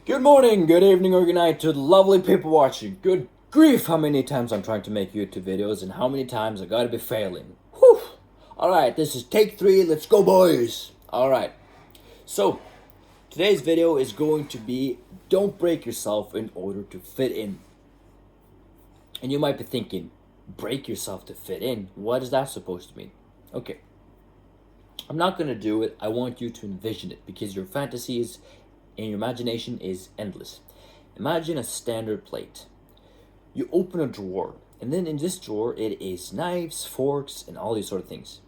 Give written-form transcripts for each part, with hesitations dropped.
Good morning, good evening, or good night to the lovely people watching. Good grief, how many times I'm trying to make YouTube videos and how many times I gotta be failing. Whew! Alright, this is take 3, let's go boys! Alright, so today's video is going to be don't break yourself in order to fit in. And you might be thinking, break yourself to fit in? What is that supposed to mean? Okay, I'm not gonna do it, I want you to envision it because your fantasies and your imagination is endless. Imagine a standard plate. You open a drawer, and then in this drawer it is knives, forks, and all these sort of things.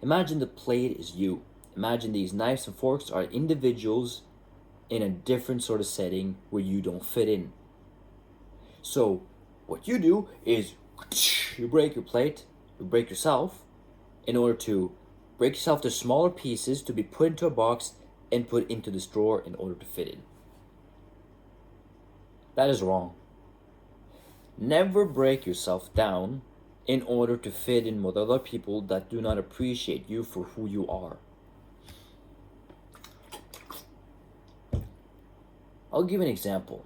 Imagine the plate is you. Imagine these knives and forks are individuals in a different sort of setting where you don't fit in. So what you do is you break your plate, you break yourself in order to break yourself to smaller pieces to be put into a box and put into this drawer in order to fit in. That is wrong. Never break yourself down in order to fit in with other people that do not appreciate you for who you are. I'll give an example.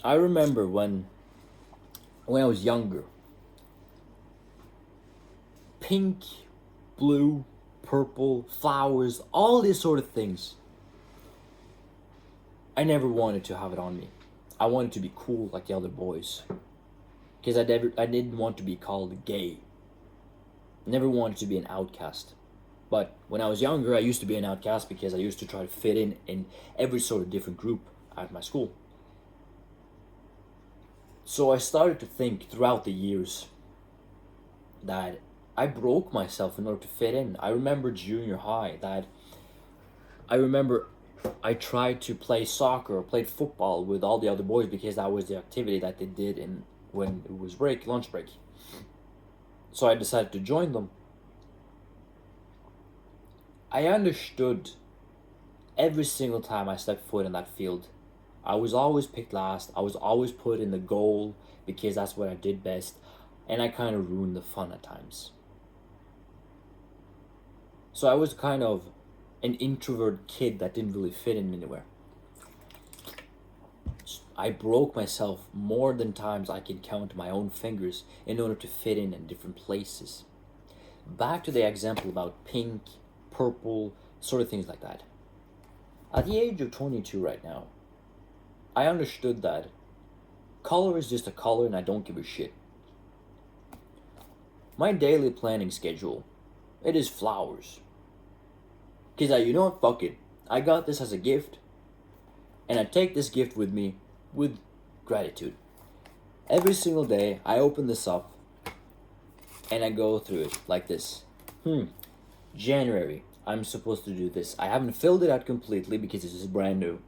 I remember when I was younger, pink, blue, purple, flowers, all these sort of things. I never wanted to have it on me. I wanted to be cool like the other boys. Because I didn't want to be called gay. Never wanted to be an outcast. But when I was younger, I used to be an outcast because I used to try to fit in every sort of different group at my school. So I started to think throughout the years that I broke myself in order to fit in. I remember junior high that I tried to play soccer or played football with all the other boys because that was the activity that they did when it was lunch break. So I decided to join them. I understood every single time I stepped foot in that field. I was always picked last. I was always put in the goal because that's what I did best. And I kind of ruined the fun at times. So I was kind of an introvert kid that didn't really fit in anywhere. I broke myself more than times I can count my own fingers in order to fit in different places. Back to the example about pink, purple, sort of things like that. At the age of 22 right now, I understood that color is just a color and I don't give a shit. My daily planning schedule, it is flowers. Because you know what, fuck it. I got this as a gift, and I take this gift with me with gratitude. Every single day, I open this up, and I go through it like this. January, I'm supposed to do this. I haven't filled it out completely because this is brand new.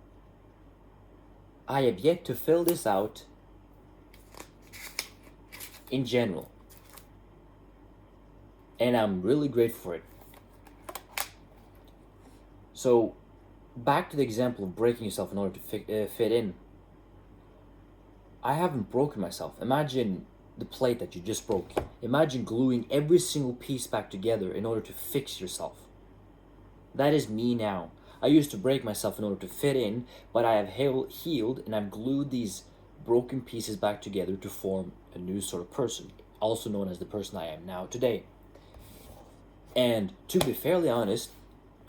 I have yet to fill this out in general. And I'm really grateful for it. So, back to the example of breaking yourself in order to fit in. I haven't broken myself. Imagine the plate that you just broke. Imagine gluing every single piece back together in order to fix yourself. That is me now. I used to break myself in order to fit in, but I have healed and I've glued these broken pieces back together to form a new sort of person, also known as the person I am now today. And to be fairly honest,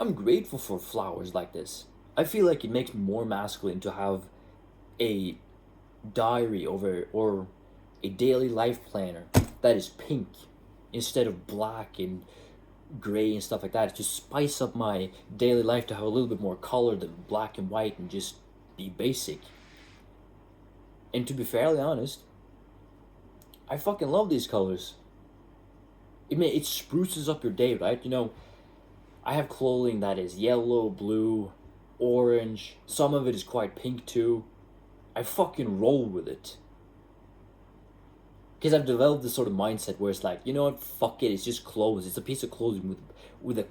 I'm grateful for flowers like this. I feel like it makes me more masculine to have a diary or a daily life planner that is pink instead of black and gray and stuff like that, to spice up my daily life to have a little bit more color than black and white and just be basic. And to be fairly honest, I fucking love these colors. It spruces up your day, right? You know, I have clothing that is yellow, blue, orange. Some of it is quite pink too. I fucking roll with it. Because I've developed this sort of mindset where it's like, you know what, fuck it, it's just clothes. It's a piece of clothing with a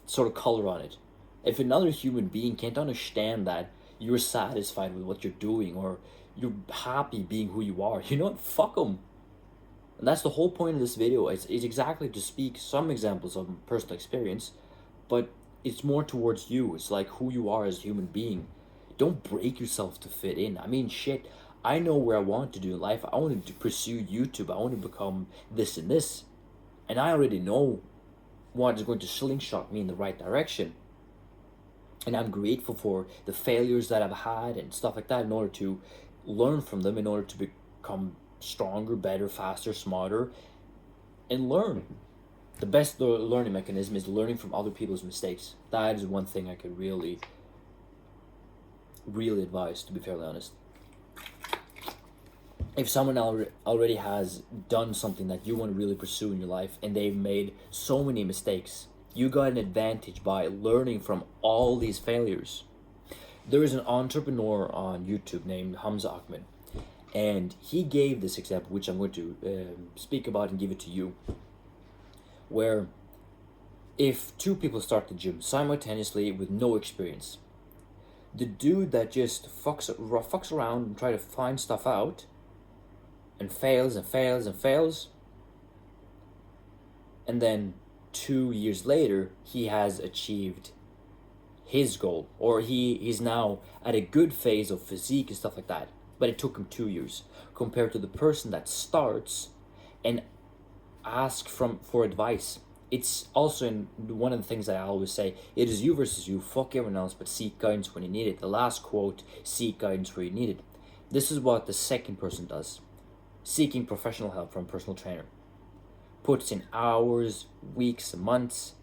sort of color on it. If another human being can't understand that you're satisfied with what you're doing or you're happy being who you are, you know what, fuck them. And that's the whole point of this video. It's exactly to speak some examples of personal experience, but it's more towards you. It's like who you are as a human being. Don't break yourself to fit in. I mean, shit. I know where I want to do in life. I wanted to pursue YouTube. I want to become this and this, and I already know what is going to slingshot me in the right direction. And I'm grateful for the failures that I've had and stuff like that in order to learn from them, in order to become stronger, better, faster, smarter, and learn. The best learning mechanism is learning from other people's mistakes. That is one thing I could really, really advise, to be fairly honest. If someone already has done something that you want to really pursue in your life and they've made so many mistakes, you got an advantage by learning from all these failures. There is an entrepreneur on YouTube named Hamza Ahmed, and he gave this example, which I'm going to speak about and give it to you, where if two people start the gym simultaneously with no experience, the dude that just fucks around and try to find stuff out and fails and fails and fails, and then 2 years later he has achieved his goal, or he's now at a good phase of physique and stuff like that, but it took him 2 years, compared to the person that starts and asks for advice. It's also in one of the things that I always say, it is you versus you. Fuck everyone else, but seek guidance when you need it. The last quote, seek guidance where you need it. This is what the second person does. Seeking professional help from a personal trainer. Puts in hours, weeks, months,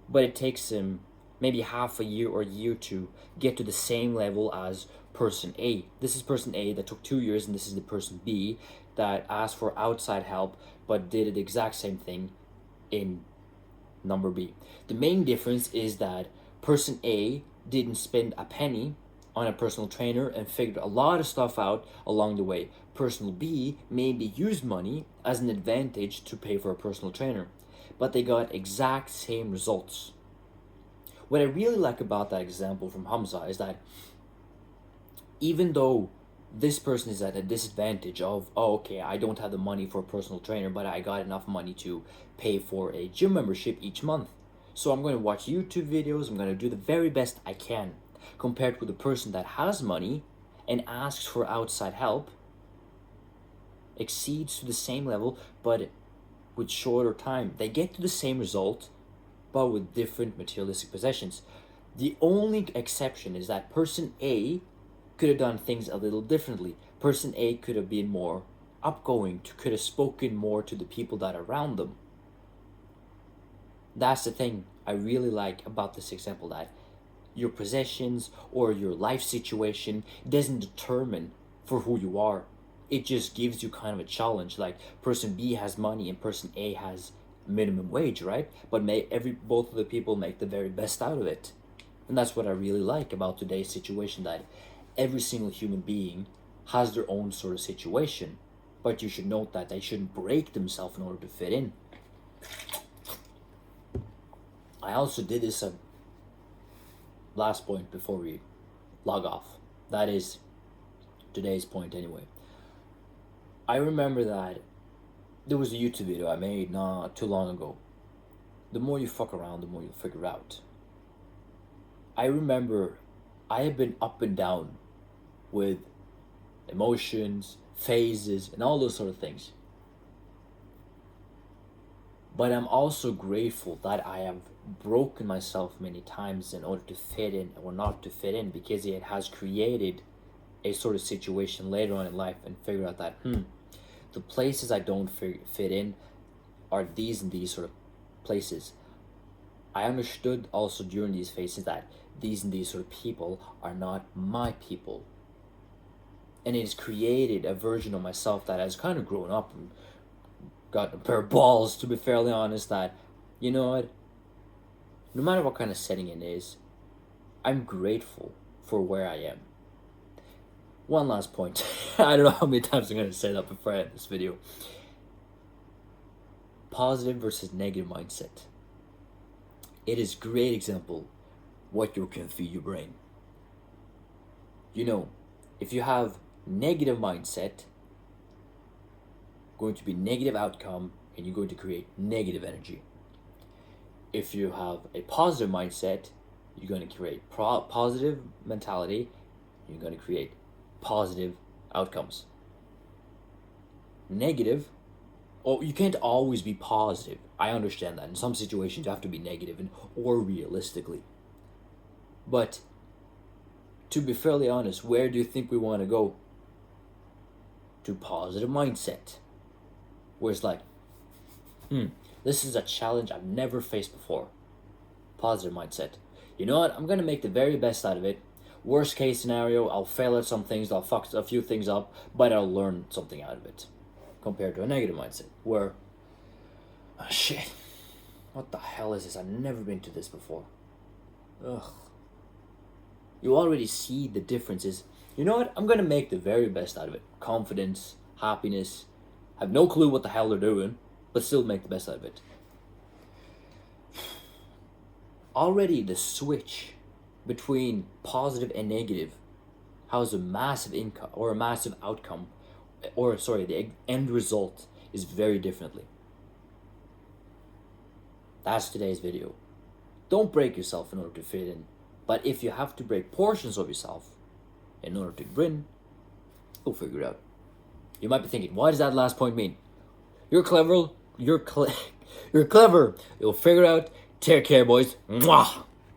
but it takes him maybe half a year or a year to get to the same level as person A. This is person A that took 2 years, and this is the person B that asked for outside help but did the exact same thing in number B. The main difference is that person A didn't spend a penny on a personal trainer and figured a lot of stuff out along the way. Personal B maybe used money as an advantage to pay for a personal trainer, but they got exact same results. What I really like about that example from Hamza is that even though this person is at a disadvantage of, oh, okay, I don't have the money for a personal trainer, but I got enough money to pay for a gym membership each month. So I'm going to watch YouTube videos, I'm going to do the very best I can, compared with the person that has money and asks for outside help, exceeds to the same level, but with shorter time. They get to the same result, but with different materialistic possessions. The only exception is that person A could have done things a little differently. Person A could have been more outgoing, could have spoken more to the people that are around them. That's the thing I really like about this example, that your possessions or your life situation doesn't determine for who you are. It just gives you kind of a challenge. Like person B has money and person A has minimum wage, right? But both of the people make the very best out of it. And that's what I really like about today's situation, that every single human being has their own sort of situation, but you should note that they shouldn't break themselves in order to fit in. I also did this last point before we log off. That is today's point anyway. I remember that there was a YouTube video I made not too long ago. The more you fuck around, the more you'll figure out. I remember I have been up and down with emotions, phases, and all those sort of things. But I'm also grateful that I have broken myself many times in order to fit in or not to fit in, because it has created a sort of situation later on in life and figured out that, the places I don't fit in are these and these sort of places. I understood also during these phases that these and these sort of people are not my people. And it has created a version of myself that has kind of grown up and got a pair of balls, to be fairly honest, that, you know what, no matter what kind of setting it is, I'm grateful for where I am. One last point. I don't know how many times I'm going to say that before I end this video. Positive versus negative mindset. It is a great example what you can feed your brain. You know, if you have negative mindset, going to be negative outcome, and you're going to create negative energy. If you have a positive mindset, you're going to create positive mentality. You're going to create positive outcomes. Negative, oh, you can't always be positive. I understand that. In some situations, you have to be negative or realistically. But to be fairly honest, where do you think we want to go? To positive mindset. Where it's like, this is a challenge I've never faced before. Positive mindset. You know what? I'm going to make the very best out of it. Worst case scenario, I'll fail at some things, I'll fuck a few things up, but I'll learn something out of it. Compared to a negative mindset, where, oh shit, what the hell is this? I've never been to this before. Ugh. You already see the differences. You know what? I'm going to make the very best out of it. Confidence, happiness. I have no clue what the hell they're doing, but still make the best out of it. Already the switch between positive and negative has a massive income or a massive outcome, or sorry, the end result is very differently. That's today's video. Don't break yourself in order to fit in, but if you have to break portions of yourself in order to win, you'll figure it out. You might be thinking, what does that last point mean? You're clever. You're clever. You'll figure it out. Take care, boys. Mwah!